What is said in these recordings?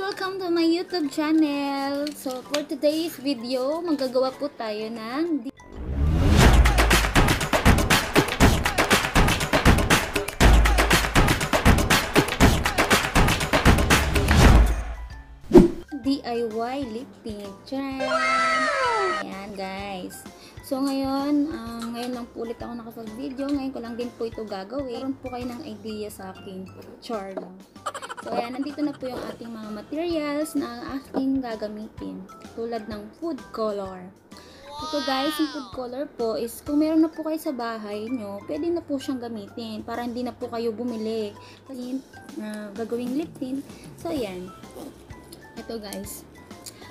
Welcome to my YouTube channel. So, for today's video, magagawa po tayo ng DIY lip tint. Ayan guys. So ngayon lang po ulit ako nakapag-video. Ngayon ko lang din po ito gagawin. Meron po kayo ng idea sa akin. Char lang. So ayan, nandito na po yung ating mga materials na aking gagamitin. Tulad ng food color. Ito guys, yung food color po is kung meron na po kayo sa bahay nyo, pwede na po siyang gamitin para hindi na po kayo bumili. Kasi gagawing lip tint. So ayan. Ito guys.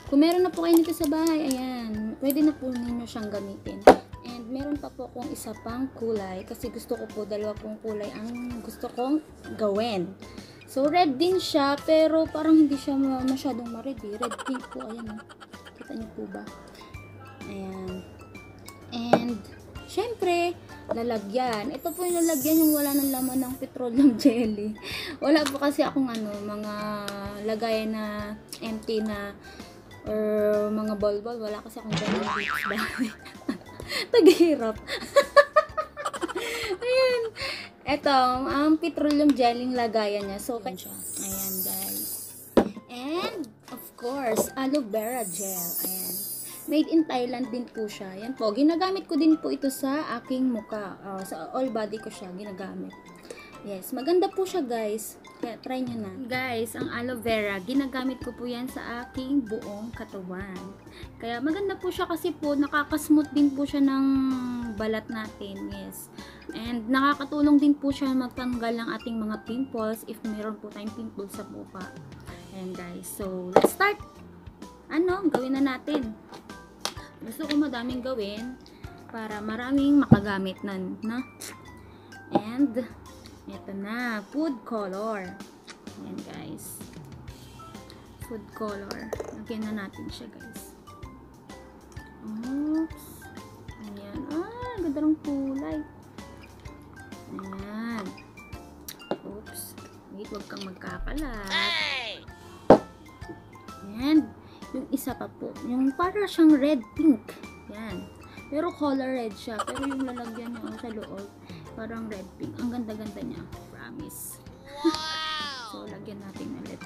Kung meron na po kayo nito sa bahay, ayan, pwede na po ninyo siyang gamitin. And meron pa po akong isa pang kulay kasi gusto ko po, dalawa pong kulay ang gusto kong gawin. So red din siya, pero parang hindi siya masyadong ma-red eh. Red pink po, ayan oh. Kita niyo po ba? Ayan. And syempre, lalagyan. Ito po yung lalagyan yung wala ng laman ng petroleum jelly. Wala po kasi akong mga lagayan na empty na or mga ball-ball. Wala kasi akong ganyan beach dahil. Taghirap. Ayan. Ito, ang petroleum jelly lagayan niya. So, ayan guys. And, of course, aloe vera gel. Ayan. Made in Thailand din po siya. Ayan po. Ginagamit ko din po ito sa aking mukha. Sa all body ko siya ginagamit. Yes. Maganda po siya guys. Kaya try nyo na. Guys, ang aloe vera, ginagamit ko po yan sa aking buong katawan. Kaya maganda po siya kasi po nakakasmooth din po siya ng balat natin. Yes. And nakakatulong din po siya magtanggal ng ating mga pimples if meron po tayong pimples sa mukha. Ayan guys. So, let's start. Gawin na natin. Gusto ko madaming gawin para maraming makagamit na. And ito na, food color. Ayan guys. Food color. Lagyan na natin siya guys. Oops. Ayan. Ganda ng kulay. Ayan. Oops. Wait, huwag kang magkakalat. And yung isa pa po, yung para siyang red pink. Yan. Pero color red siya. Pero yung lalagyan niya sa loob, parang red pink. Ang ganda-ganda niya. Promise. Wow! So, lagyan natin ulit.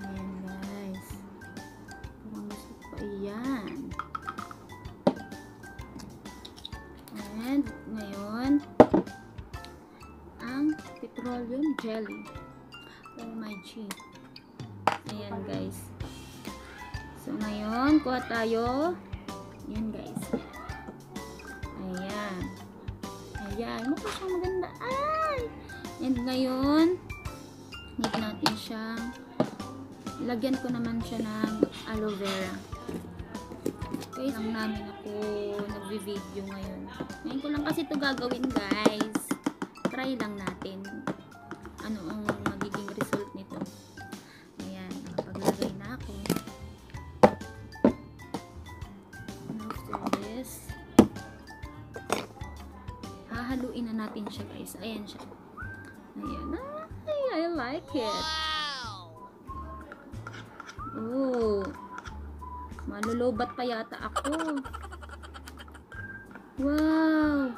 Ayan guys. Parang gusto pa yan. And ngayon, ang petroleum jelly. Oh my G. Ayan guys. So ngayon, kuha tayo. Ayan guys. Ayan. Ayan. Mukha siyang maganda. Ay! And ngayon, need natin siyang lagyan ko naman siya ng aloe vera. Okay, lang namin ako nagvi-video ngayon. Ngayon ko lang kasi ito gagawin guys. Try lang natin. Ano ang magiging result nito. Ayan, nakapaglagay na ako. And after this, hahaluin na natin siya guys. Ayan siya. Ayan. Ay, I like it. Oh. Malulobat pa yata ako. Wow.